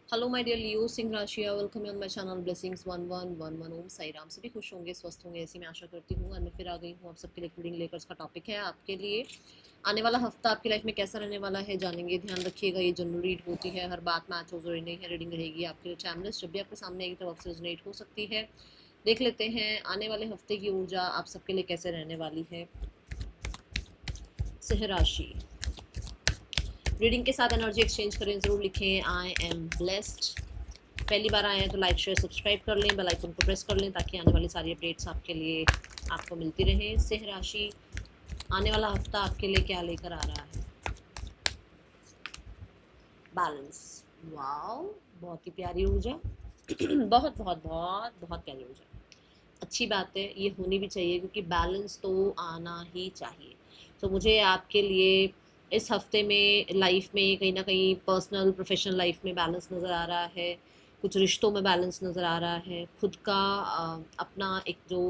Hello my dear Leo सिंह राशिया, welcome on my channel blessings 1111। Om Sai Ram. सभी खुश होंगे, स्वस्थ होंगे, ऐसी मैं आशा करती हूँ। और मैं फिर आ गई हूँ आप सबके लिए रीडिंग लेकर। इसका टॉपिक है आपके लिए आने वाला हफ्ता आपकी लाइफ में कैसा रहने वाला है, जानेंगे। ध्यान रखिएगा, ये जनरल रीड होती है, हर बात मैच हो जरूरी नहीं है। रीडिंग रहेगी आपके लिए टाइमलेस, जब भी आपके सामने एक तरफ से रेजोनेट हो सकती है। देख लेते हैं आने वाले हफ्ते की ऊर्जा आप सबके लिए कैसे रहने वाली है। सिंह राशि, रीडिंग के साथ एनर्जी एक्सचेंज करें, जरूर लिखें आई एम ब्लेस्ड। पहली बार आए हैं तो लाइक शेयर सब्सक्राइब कर लें, बेल आइकन को प्रेस कर लें ताकि आने वाली सारी अपडेट्स आपके लिए आपको मिलती रहें। सिंह राशि, आने वाला हफ्ता आपके लिए क्या लेकर आ रहा है। बैलेंस। वाओ, बहुत ही प्यारी ऊर्जा। बहुत बहुत बहुत बहुत प्यारी ऊर्जा। अच्छी बात है, ये होनी भी चाहिए क्योंकि बैलेंस तो आना ही चाहिए। तो मुझे आपके लिए इस हफ्ते में लाइफ में कहीं ना कहीं पर्सनल प्रोफेशनल लाइफ में बैलेंस नज़र आ रहा है। कुछ रिश्तों में बैलेंस नज़र आ रहा है। खुद का अपना एक जो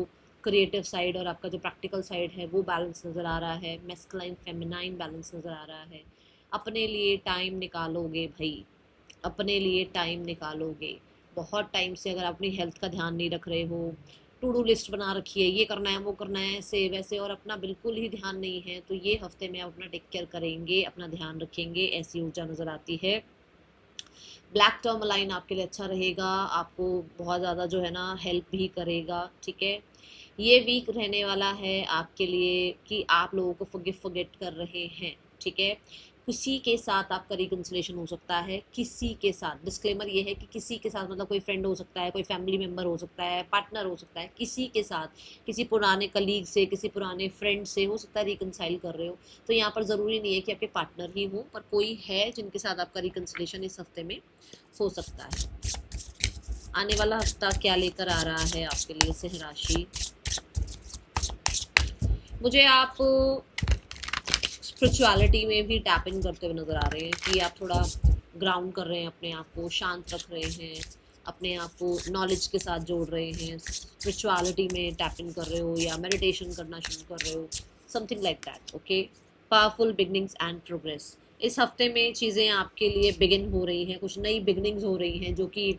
क्रिएटिव साइड और आपका जो प्रैक्टिकल साइड है वो बैलेंस नज़र आ रहा है। मैस्कुलाइन फेमिनाइन बैलेंस नज़र आ रहा है। अपने लिए टाइम निकालोगे भाई, अपने लिए टाइम निकालोगे। बहुत टाइम से अगर अपनी हेल्थ का ध्यान नहीं रख रहे हो, टू डू लिस्ट बना रखी है, ये करना है वो करना है ऐसे वैसे, और अपना बिल्कुल ही ध्यान नहीं है, तो ये हफ्ते में आप अपना टेक केयर करेंगे, अपना ध्यान रखेंगे, ऐसी ऊर्जा नज़र आती है। ब्लैक टर्म लाइन आपके लिए अच्छा रहेगा, आपको बहुत ज़्यादा जो है ना हेल्प भी करेगा। ठीक है, ये वीक रहने वाला है आपके लिए कि आप लोगों को फॉरगिव फॉरगेट कर रहे हैं। ठीक है, किसी के साथ आपका रिकन्सिलेशन हो सकता है, किसी के साथ। डिस्क्लेमर ये है कि किसी के साथ मतलब कोई फ्रेंड हो सकता है, कोई फैमिली मेम्बर हो सकता है, पार्टनर हो सकता है, किसी के साथ, किसी पुराने कलीग से, किसी पुराने फ्रेंड से हो सकता है रिकन्साइल कर रहे हो। तो यहाँ पर ज़रूरी नहीं है कि आपके पार्टनर ही हो, पर कोई है जिनके साथ आपका रिकन्सिलेशन इस हफ्ते में हो सकता है। आने वाला हफ्ता क्या लेकर आ रहा है आपके लिए सिंह राशि। मुझे आप स्पिरिचुअलिटी में भी टैप इन करते हुए नज़र आ रहे हैं कि आप थोड़ा ग्राउंड कर रहे हैं, अपने आप को शांत रख रहे हैं, अपने आप को नॉलेज के साथ जोड़ रहे हैं, स्पिरिचुअलिटी में टैप इन कर रहे हो या मेडिटेशन करना शुरू कर रहे हो, something like that. Okay, powerful beginnings and progress. इस हफ्ते में चीज़ें आपके लिए बिगिन हो रही हैं, कुछ नई बिगनिंग्स हो रही हैं, जो कि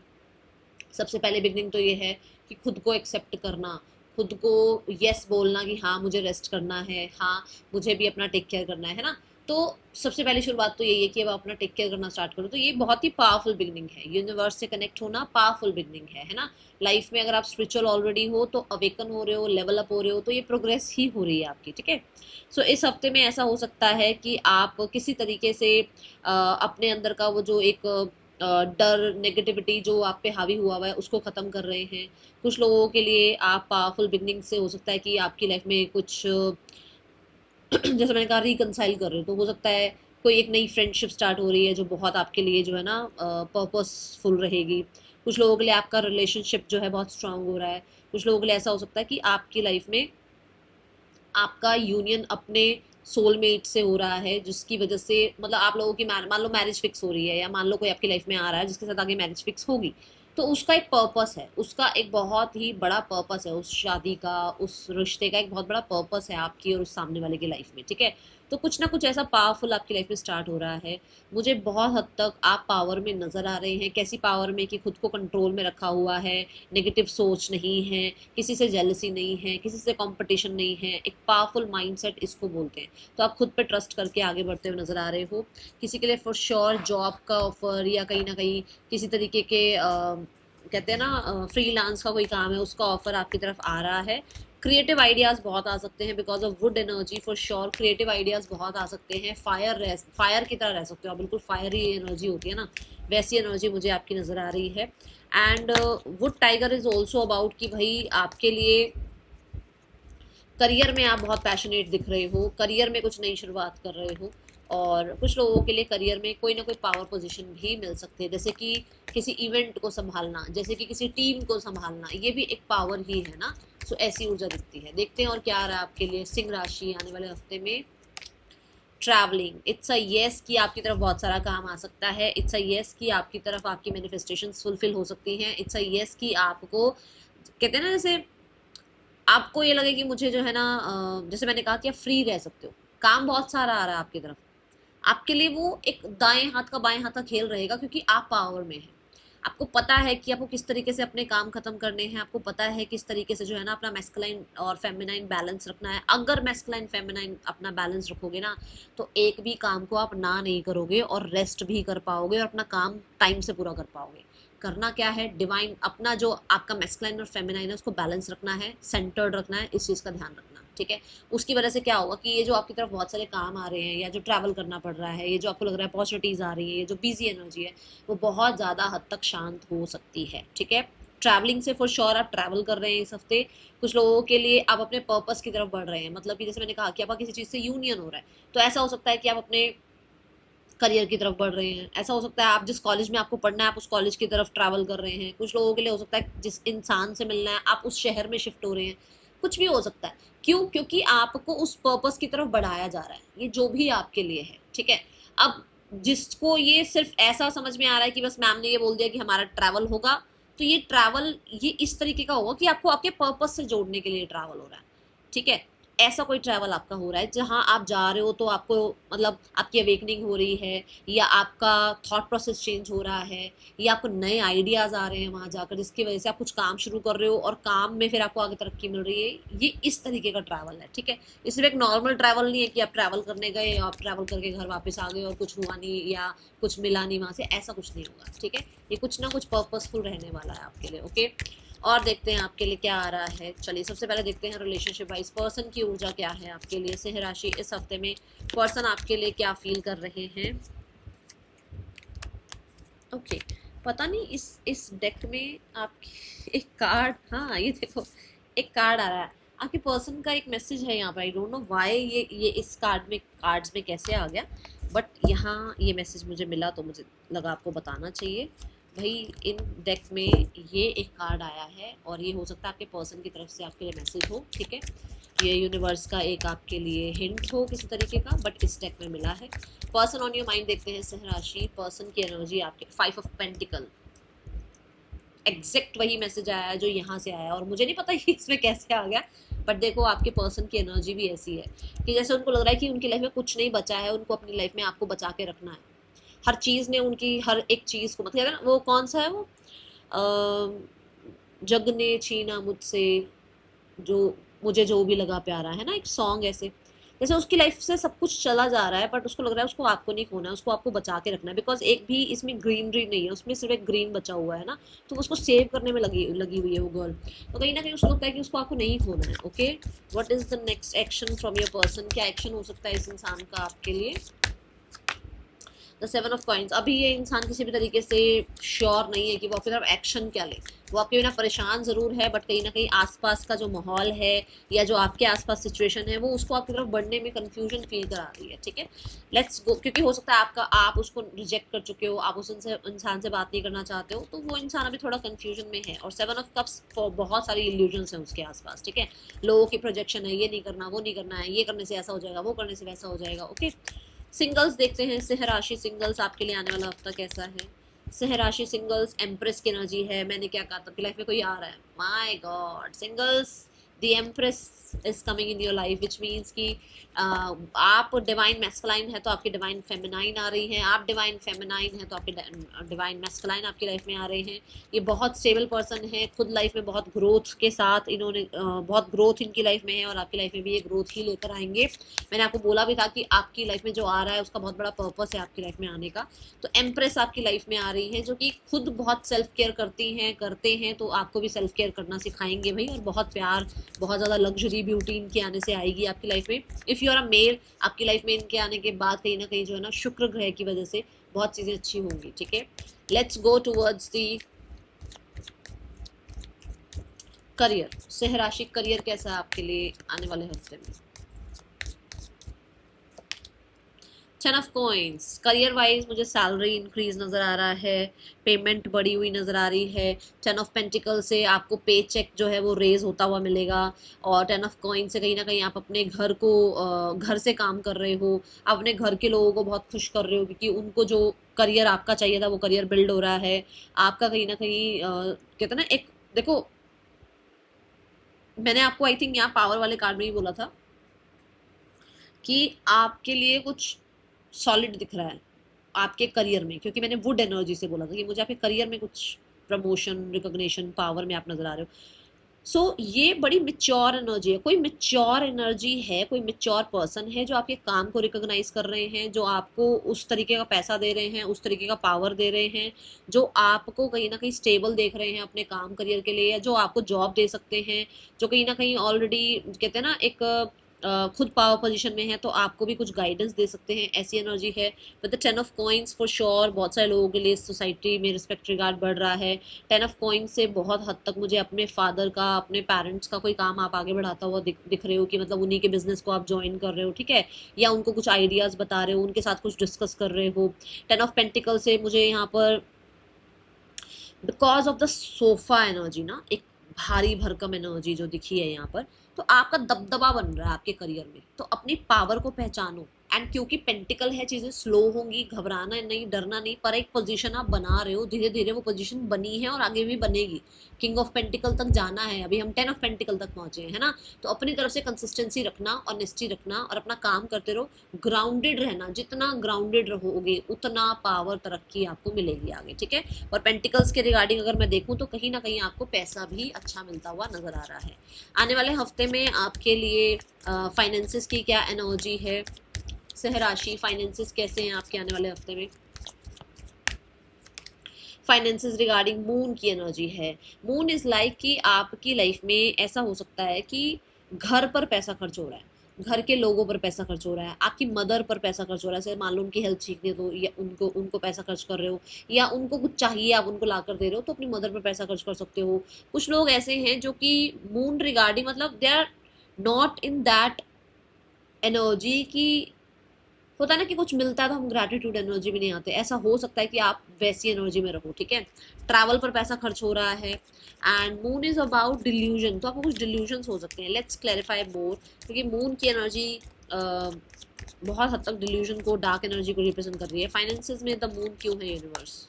सबसे पहले बिगनिंग तो ये है कि खुद को एक्सेप्ट करना, खुद को यस बोलना कि हाँ मुझे रेस्ट करना है, हाँ मुझे भी अपना टेक केयर करना है ना। तो सबसे पहली शुरुआत तो यही है कि अब अपना टेक केयर करना स्टार्ट करो। तो ये बहुत ही पावरफुल बिगनिंग है, यूनिवर्स से कनेक्ट होना पावरफुल बिगनिंग है ना। लाइफ में अगर आप स्पिरिचुअल ऑलरेडी हो तो अवेकन हो रहे हो, लेवल अप हो रहे हो, तो ये प्रोग्रेस ही हो रही है आपकी। ठीक है, सो इस हफ्ते में ऐसा हो सकता है कि आप किसी तरीके से अपने अंदर का वो जो एक डर, नेगेटिविटी जो आप पे हावी हुआ हुआ है उसको ख़त्म कर रहे हैं। कुछ लोगों के लिए आप पावरफुल बिगनिंग से हो सकता है कि आपकी लाइफ में कुछ जैसे मैंने कहा रिकनसाइल कर रहे हो, तो हो सकता है कोई एक नई फ्रेंडशिप स्टार्ट हो रही है जो बहुत आपके लिए जो है ना पर्पसफुल रहेगी। कुछ लोगों के लिए आपका रिलेशनशिप जो है बहुत स्ट्रांग हो रहा है। कुछ लोगों के लिए ऐसा हो सकता है कि आपकी लाइफ में आपका यूनियन अपने सोलमेट से हो रहा है, जिसकी वजह से मतलब आप लोगों की मान लो मैरिज फिक्स हो रही है, या मान लो कोई आपकी लाइफ में आ रहा है जिसके साथ आगे मैरिज फिक्स होगी। तो उसका एक पर्पस है, उसका एक बहुत ही बड़ा पर्पस है, उस शादी का, उस रिश्ते का एक बहुत बड़ा पर्पस है आपकी और उस सामने वाले की लाइफ में। ठीक है, तो कुछ ना कुछ ऐसा पावरफुल आपकी लाइफ में स्टार्ट हो रहा है। मुझे बहुत हद तक आप पावर में नज़र आ रहे हैं। कैसी पावर में कि खुद को कंट्रोल में रखा हुआ है, नेगेटिव सोच नहीं है, किसी से जेलसी नहीं है, किसी से कंपटीशन नहीं है, एक पावरफुल माइंडसेट इसको बोलते हैं। तो आप खुद पे ट्रस्ट करके आगे बढ़ते हुए नज़र आ रहे हो। किसी के लिए फॉर श्योर जॉब का ऑफर या कहीं ना कहीं किसी तरीके के कहते हैं ना फ्रीलांस का कोई काम है उसका ऑफर आपकी तरफ आ रहा है। क्रिएटिव आइडियाज़ बहुत आ सकते हैं because of would energy, for sure creative ideas बहुत आ सकते हैं। फायर की तरह रह सकते हो आप, बिल्कुल फायरी एनर्जी होती है ना, वैसी एनर्जी मुझे आपकी नज़र आ रही है। And would tiger is also about कि भाई आपके लिए करियर में आप बहुत पैशनेट दिख रहे हो, करियर में कुछ नई शुरुआत कर रहे हो। और कुछ लोगों के लिए करियर में कोई ना कोई पावर पोजीशन भी मिल सकती है, जैसे कि किसी इवेंट को संभालना, जैसे कि किसी टीम को संभालना, ये भी एक पावर ही है ना। सो ऐसी ऊर्जा दिखती है। देखते हैं और क्या आ रहा है आपके लिए सिंह राशि आने वाले हफ्ते में। ट्रैवलिंग, इट्स अ येस कि आपकी तरफ बहुत सारा काम आ सकता है। इट्स अ येस कि आपकी तरफ आपकी मैनिफेस्टेशन फुलफिल हो सकती हैं। इट्स अ येस कि आपको कहते हैं ना, जैसे आपको ये लगे कि मुझे जो है ना जैसे मैंने कहा कि आप फ्री रह सकते हो, काम बहुत सारा आ रहा है आपकी तरफ, आपके लिए वो एक दाएं हाथ का बाएं हाथ का खेल रहेगा क्योंकि आप पावर में हैं। आपको पता है कि आपको किस तरीके से अपने काम खत्म करने हैं, आपको पता है किस तरीके से जो है ना अपना मैस्कुलाइन और फेमिनाइन बैलेंस रखना है। अगर मैस्कुलाइन फेमिनाइन अपना बैलेंस रखोगे ना तो एक भी काम को आप ना नहीं करोगे और रेस्ट भी कर पाओगे और अपना काम टाइम से पूरा कर पाओगे। करना क्या है, डिवाइन अपना जो आपका मैस्कुलाइन और फेमिनाइन है उसको बैलेंस रखना है, सेंटर्ड रखना है, इस चीज़ का ध्यान रखना, ठीक है। उसकी वजह से क्या होगा कि ये जो आपकी तरफ बहुत सारे काम आ रहे हैं या जो ट्रैवल करना पड़ रहा है, ये जो आपको लग रहा है अपॉर्चुनिटीज़ आ रही है, ये जो बिजी एनर्जी है वो बहुत ज़्यादा हद तक शांत हो सकती है, ठीक है। ट्रैवलिंग से फॉर श्योर आप ट्रैवल कर रहे हैं इस हफ्ते। कुछ लोगों के लिए आप अपने पर्पस की तरफ बढ़ रहे हैं, मतलब कि जैसे मैंने कहा कि आपका किसी चीज़ से यूनियन हो रहा है, तो ऐसा हो सकता है कि आप अपने करियर की तरफ बढ़ रहे हैं। ऐसा हो सकता है आप जिस कॉलेज में आपको पढ़ना है आप उस कॉलेज की तरफ ट्रैवल कर रहे हैं। कुछ लोगों के लिए हो सकता है जिस इंसान से मिलना है आप उस शहर में शिफ्ट हो रहे हैं। कुछ भी हो सकता है। क्यों? क्योंकि आपको उस पर्पस की तरफ बढ़ाया जा रहा है, ये जो भी आपके लिए है, ठीक है। अब जिसको ये सिर्फ ऐसा समझ में आ रहा है कि बस मैम ने ये बोल दिया कि हमारा ट्रैवल होगा, तो ये ट्रैवल ये इस तरीके का होगा कि आपको आपके पर्पस से जोड़ने के लिए ट्रैवल हो रहा है, ठीक है। ऐसा कोई ट्रैवल आपका हो रहा है जहां आप जा रहे हो तो आपको मतलब आपकी अवेकनिंग हो रही है, या आपका थॉट प्रोसेस चेंज हो रहा है, या आपको नए आइडियाज आ रहे हैं वहां जाकर, जिसकी वजह से आप कुछ काम शुरू कर रहे हो और काम में फिर आपको आगे तरक्की मिल रही है। ये इस तरीके का ट्रैवल है, ठीक है। ये सिर्फ एक नॉर्मल ट्रैवल नहीं है कि आप ट्रैवल करने गए, आप ट्रैवल करके घर वापस आ गए और कुछ हुआ नहीं या कुछ मिला नहीं वहां से, ऐसा कुछ नहीं होगा, ठीक है। ये कुछ ना कुछ पर्पसफुल रहने वाला है आपके लिए, ओके। और देखते हैं आपके लिए क्या आ रहा है। चलिए सबसे पहले देखते हैं रिलेशनशिप वाइज पर्सन की ऊर्जा क्या है आपके लिए। सिंह राशि इस हफ्ते में पर्सन आपके लिए क्या फील कर रहे हैं। ओके, पता नहीं इस डेक में आप एक कार्ड, हाँ ये देखो एक कार्ड आ रहा है। आपके पर्सन का एक मैसेज है यहाँ पर, आई डोंट नो व्हाई ये इस कार्ड्स में कैसे आ गया, बट यहाँ ये मैसेज मुझे मिला तो मुझे लगा आपको बताना चाहिए। भाई इन डेक में ये एक कार्ड आया है और ये हो सकता है आपके पर्सन की तरफ से आपके लिए मैसेज हो, ठीक है। ये यूनिवर्स का एक आपके लिए हिंट हो किसी तरीके का, बट इस डेक में मिला है। पर्सन ऑन योर माइंड देखते हैं सिंह राशि। पर्सन की एनर्जी आपके 5 ऑफ पेंटिकल, एग्जैक्ट वही मैसेज आया है जो यहाँ से आया और मुझे नहीं पता कि इसमें कैसे आ गया, बट देखो आपके पर्सन की एनर्जी भी ऐसी है कि जैसे उनको लग रहा है कि उनकी लाइफ में कुछ नहीं बचा है, उनको अपनी लाइफ में आपको बचा के रखना है। हर चीज़ ने उनकी हर एक चीज़ को, मतलब ना वो कौन सा है वो जग ने छीना मुझसे जो मुझे जो भी लगा प्यारा, है ना एक सॉन्ग ऐसे। जैसे उसकी लाइफ से सब कुछ चला जा रहा है बट उसको लग रहा है उसको आपको नहीं खोना है, उसको आपको बचा के रखना है, बिकॉज एक भी इसमें ग्रीनरी नहीं है, उसमें सिर्फ एक ग्रीन बचा हुआ है ना, तो उसको सेव करने में लगी लगी हुई है वो गर्ल। तो कहीं ना कहीं उसको लगता है कि उसको आपको नहीं खोना है, okay. What is the next action from your person, क्या एक्शन हो सकता है इस इंसान का आपके लिए। द 7 ऑफ कॉइंस, अभी ये इंसान किसी भी तरीके से श्योर नहीं है कि वो आपकी तरफ एक्शन क्या ले। वो आपके बिना परेशान ज़रूर है बट कहीं ना कहीं आसपास का जो माहौल है या जो आपके आसपास सिचुएशन है वो उसको आपकी तरफ बढ़ने में कंफ्यूजन फील करा रही है, ठीक है। लेट्स गो, क्योंकि हो सकता है आप उसको रिजेक्ट कर चुके हो, आप उस इंसान से बात नहीं करना चाहते हो, तो वो इंसान अभी थोड़ा कंफ्यूजन में है। और 7 ऑफ कप्स बहुत सारी इल्यूजन्स हैं उसके आसपास, ठीक है। लोगों की प्रोजेक्शन है, ये नहीं करना वो नहीं करना है, ये करने से ऐसा हो जाएगा वो करने से वैसा हो जाएगा, ओके। सिंगल्स देखते हैं सिंह राशि सिंगल्स आपके लिए आने वाला हफ्ता कैसा है। सिंह राशि सिंगल्स एम्प्रेस की एनर्जी है। मैंने क्या कहा था आपकी लाइफ में कोई आ रहा है, my God singles, the empress is coming in your life which means कि आप डिवाइन मैस्कुलाइन है तो आपकी डिवाइन फेमिनाइन आ रही है, आप डिवाइन फेमिनाइन है तो आपके डिवाइन मैस्कुलाइन आपकी लाइफ में आ रहे हैं। ये बहुत स्टेबल पर्सन है, खुद लाइफ में बहुत ग्रोथ के साथ इन्होंने बहुत ग्रोथ इनकी लाइफ में है और आपकी लाइफ में भी ये ग्रोथ ही लेकर आएंगे। मैंने आपको बोला भी था कि आपकी लाइफ में जो आ रहा है उसका बहुत बड़ा पर्पस है आपकी लाइफ में आने का। तो एम्प्रेस आपकी लाइफ में आ रही है जो कि खुद बहुत सेल्फ केयर करती हैं करते हैं, तो आपको भी सेल्फ केयर करना सिखाएंगे भाई, और बहुत प्यार बहुत ज़्यादा लग्जरी ब्यूटी इनके आने से आएगी आपकी लाइफ में। If you are a male, आपकी लाइफ में इनके आने के बाद कहीं ना कहीं जो है ना शुक्र ग्रह की वजह से बहुत चीज़ें अच्छी होंगी, ठीक है। Let's go towards the career. Singh राशि करियर कैसा है आपके लिए आने वाले हफ्ते में। 10 ऑफ कॉइंस, करियर वाइज मुझे सैलरी इंक्रीज नज़र आ रहा है, पेमेंट बढ़ी हुई नज़र आ रही है। 10 ऑफ पेंटिकल से आपको पे चेक जो है वो रेज होता हुआ मिलेगा, और 10 ऑफ कॉइन से कहीं ना कहीं आप अपने घर को घर से काम कर रहे हो, अपने घर के लोगों को बहुत खुश कर रहे हो क्योंकि उनको जो करियर आपका चाहिए था वो करियर बिल्ड हो रहा है आपका कहीं ना कहीं। कहते हैं ना एक, देखो मैंने आपको आई थिंक यहाँ पावर वाले कार्ड में ही बोला था कि आपके लिए कुछ सॉलिड दिख रहा है, आपके करियर में, क्योंकि मैंने वुड एनर्जी से बोला था कि मुझे आपके करियर में कुछ प्रमोशन, रिकॉग्निशन, पावर में आप नजर आ रहे हो। सो ये बड़ी मिच्योर एनर्जी है, कोई मिच्योर एनर्जी है, कोई मिच्योर पर्सन है जो आपके काम को रिकॉग्नाइज कर रहे हैं, जो आपको उस तरीके का पैसा दे रहे हैं, उस तरीके का पावर दे रहे हैं, जो आपको कहीं ना कहीं स्टेबल देख रहे हैं अपने काम करियर के लिए, या जो आपको जॉब दे सकते हैं, जो कहीं ना कहीं ऑलरेडी कहते हैं ना एक खुद पावर पोजीशन में है, तो आपको भी कुछ गाइडेंस दे सकते हैं, ऐसी एनर्जी है। With the 10 of coins for sure बहुत सारे लोगों के लिए सोसाइटी में रिस्पेक्ट रिगार्ड बढ़ रहा है। 10 ऑफ कॉइंस से बहुत हद तक मुझे अपने फादर का, अपने पेरेंट्स का कोई काम आप आगे बढ़ाता हुआ दिख रहे हो, कि मतलब उन्हीं के बिजनेस को आप ज्वाइन कर रहे हो, ठीक है, या उनको कुछ आइडियाज बता रहे हो, उनके साथ कुछ डिस्कस कर रहे हो। 10 ऑफ पेंटिकल से मुझे यहाँ पर because of the sofa energy ना, एक भारी भरकम एनर्जी जो दिखी है यहाँ पर, तो आपका दबदबा बन रहा है आपके करियर में, तो अपनी पावर को पहचानो। एंड क्योंकि पेंटिकल है, चीजें स्लो होंगी, घबराना नहीं, डरना नहीं, पर एक पोजीशन आप बना रहे हो, धीरे धीरे वो पोजीशन बनी है और आगे भी बनेगी। किंग ऑफ पेंटिकल तक जाना है, अभी हम 10 ऑफ पेंटिकल तक पहुंचे हैं, है ना। तो अपनी तरफ से कंसिस्टेंसी रखना, ऑनेस्टी रखना और अपना काम करते रहो, ग्राउंडेड रहना। जितना ग्राउंडेड रहोगे उतना पावर, तरक्की आपको मिलेगी आगे, ठीक है। और पेंटिकल्स के रिगार्डिंग अगर मैं देखूं तो कहीं ना कहीं आपको पैसा भी अच्छा मिलता हुआ नजर आ रहा है। आने वाले हफ्ते में आपके लिए फाइनेंसिस की क्या एनर्जी है, सिंह राशि, फाइनेंसिस कैसे हैं आपके आने वाले हफ्ते में। फाइनेंसिस रिगार्डिंग मून की एनर्जी है। मून इज लाइक कि आपकी लाइफ में ऐसा हो सकता है कि घर पर पैसा खर्च हो रहा है, घर के लोगों पर पैसा खर्च हो रहा है, आपकी मदर पर पैसा खर्च हो रहा है, जैसे मान लो उनकी हेल्थ ठीक नहीं है तो, या उनको उनको पैसा खर्च कर रहे हो, या उनको कुछ चाहिए आप उनको ला कर दे रहे हो, तो अपनी मदर पर पैसा खर्च कर सकते हो। कुछ लोग ऐसे हैं जो कि मून रिगार्डिंग मतलब they are not in that energy की, होता है ना कि कुछ मिलता है तो हम ग्रेटिट्यूड एनर्जी में नहीं आते, ऐसा हो सकता है कि आप वैसी एनर्जी में रहो, ठीक है। ट्रैवल पर पैसा खर्च हो रहा है। And moon is about delusion, तो आपको कुछ डिल्यूजन हो सकते हैं। लेट्स क्लैरिफाई मोर, क्योंकि मून की एनर्जी बहुत हद तक डिल्यूजन को, डार्क एनर्जी को रिप्रेजेंट कर रही है। फाइनेंसिस में द मून क्यों है universe.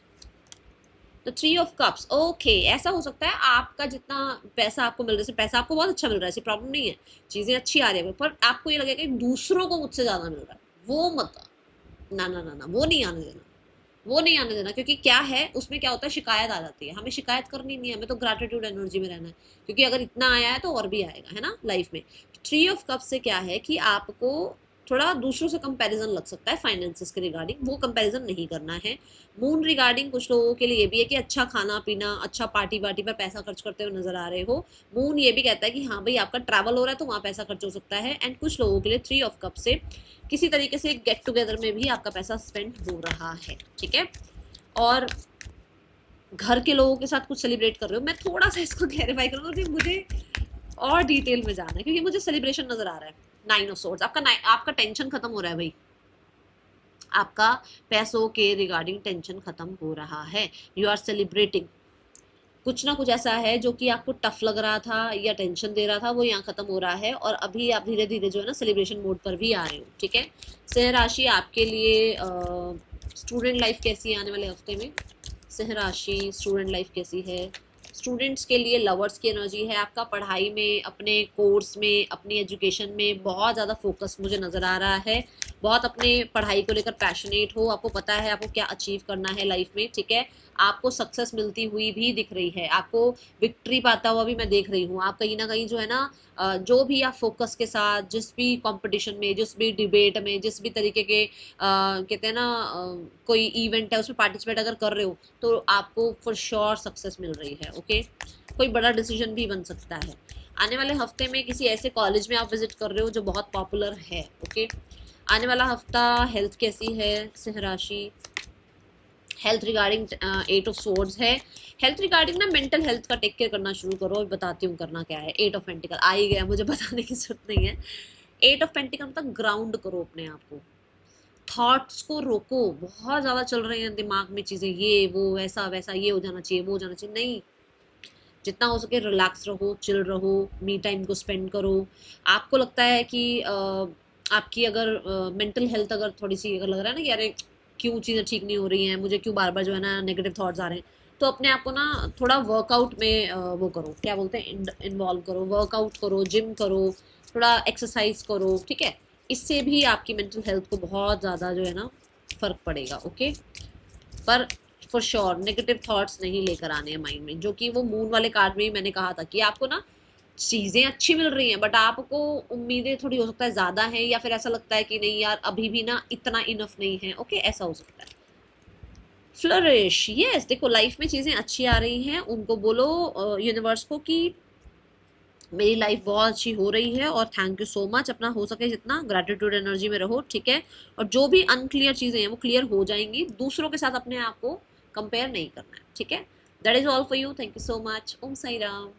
The 3 of cups, okay, ऐसा हो सकता है आपका जितना पैसा आपको मिल रहा है, पैसा आपको बहुत अच्छा मिल रहा है, ऐसी प्रॉब्लम नहीं है, चीजें अच्छी आ रही है, पर आपको ये लगेगा कि दूसरों को मुझसे ज्यादा मिल रहा है, वो मत, ना ना ना ना, वो नहीं आने देना, वो नहीं आने देना। क्योंकि क्या है उसमें, क्या होता है, शिकायत आ जाती है, हमें शिकायत करनी नहीं है, हमें तो ग्रेटिट्यूड एनर्जी में रहना है, क्योंकि अगर इतना आया है तो और भी आएगा, है ना लाइफ में। 3 ऑफ कप से क्या है कि आपको थोड़ा दूसरों से कंपैरिजन लग सकता है फाइनेंसेस के रिगार्डिंग, वो कंपैरिजन नहीं करना है। मून रिगार्डिंग कुछ लोगों के लिए ये भी है कि अच्छा खाना पीना, अच्छा पार्टी वार्टी पर पैसा खर्च करते हुए नजर आ रहे हो। मून ये भी कहता है कि हाँ भाई आपका ट्रैवल हो रहा है तो वहाँ पैसा खर्च हो सकता है। एंड कुछ लोगों के लिए 3 ऑफ कप से किसी तरीके से गेट टुगेदर में भी आपका पैसा स्पेंड हो रहा है, ठीक है। और घर के लोगों के साथ कुछ सेलिब्रेट कर रहे हो, मैं थोड़ा सा इसको क्लैरिफाई करूंगा कि मुझे और डिटेल में जाना है, क्योंकि मुझे सेलिब्रेशन नजर आ रहा है। 9 ऑफ सोर्ड्स, आपका टेंशन खत्म हो रहा है भाई, आपका पैसों के रिगार्डिंग टेंशन खत्म हो रहा है। यू आर सेलिब्रेटिंग, कुछ ना कुछ ऐसा है जो कि आपको टफ लग रहा था या टेंशन दे रहा था, वो यहाँ खत्म हो रहा है, और अभी आप धीरे धीरे जो है ना सेलिब्रेशन मोड पर भी आ रहे हो, ठीक है। सिंह राशि आपके लिए स्टूडेंट लाइफ कैसी है आने वाले हफ्ते में। सिंह राशि स्टूडेंट लाइफ कैसी है। स्टूडेंट्स के लिए लवर्स की एनर्जी है। आपका पढ़ाई में, अपने कोर्स में, अपनी एजुकेशन में बहुत ज़्यादा फोकस मुझे नज़र आ रहा है, बहुत अपने पढ़ाई को लेकर पैशनेट हो, आपको पता है आपको क्या अचीव करना है लाइफ में, ठीक है। आपको सक्सेस मिलती हुई भी दिख रही है, आपको विक्ट्री पाता हुआ भी मैं देख रही हूँ। आप कहीं ना कहीं जो है ना, जो भी आप फोकस के साथ जिस भी कंपटीशन में, जिस भी डिबेट में, जिस भी तरीके के कहते हैं ना कोई इवेंट है उसमें पार्टिसिपेट अगर कर रहे हो, तो आपको फॉर श्योर सक्सेस मिल रही है, ओके। कोई बड़ा डिसीजन भी बन सकता है। आने वाले हफ्ते में किसी ऐसे कॉलेज में आप विजिट कर रहे हो जो बहुत पॉपुलर है, ओके। आने वाला हफ्ता हेल्थ कैसी है सिंह राशि। हेल्थ रिगार्डिंग 8 ऑफ सोर्ड्स है। हेल्थ रिगार्डिंग ना मेंटल हेल्थ का टेक केयर करना शुरू करो, बताती हूँ करना क्या है। 8 ऑफ पेंटिकल आ ही गया, मुझे बताने की जरूरत नहीं है। 8 ऑफ पेंटिकल मतलब ग्राउंड करो अपने आप को, थॉट्स को रोको, बहुत ज़्यादा चल रहे हैं दिमाग में चीज़ें, ये वो ऐसा वैसा, ये हो जाना चाहिए, वो हो जाना चाहिए, नहीं। जितना हो सके रिलैक्स रहो, चिल रहो, मी टाइम को स्पेंड करो। आपको लगता है कि आपकी अगर मेंटल हेल्थ अगर थोड़ी सी अगर लग रहा है ना कि अरे क्यों चीज़ें ठीक नहीं हो रही हैं, मुझे क्यों बार बार जो है ना नेगेटिव थॉट्स आ रहे हैं, तो अपने आप को ना थोड़ा वर्कआउट में वो करो, क्या बोलते हैं, इन्वॉल्व करो, वर्कआउट करो, जिम करो, थोड़ा एक्सरसाइज करो, ठीक है। इससे भी आपकी मेंटल हेल्थ को बहुत ज़्यादा जो है ना फर्क पड़ेगा। ओके, पर फॉर श्योर नेगेटिव थॉट्स नहीं लेकर आने हैं माइंड में, जो कि वो मून वाले कार्ड में ही मैंने कहा था कि आपको ना चीज़ें अच्छी मिल रही हैं, बट आपको उम्मीदें थोड़ी हो सकता है ज़्यादा हैं, या फिर ऐसा लगता है कि नहीं यार अभी भी ना इतना इनफ नहीं है। ओके, ऐसा हो सकता है। फ्लरिश, यस, देखो लाइफ में चीज़ें अच्छी आ रही हैं, उनको बोलो यूनिवर्स को कि मेरी लाइफ बहुत अच्छी हो रही है और थैंक यू सो मच, अपना हो सके जितना ग्रेटिट्यूड एनर्जी में रहो, ठीक है। और जो भी अनक्लियर चीज़ें हैं वो क्लियर हो जाएंगी, दूसरों के साथ अपने आप को कंपेयर नहीं करना है, ठीक है। That is all for you, thank you so much, Om Sai Ram.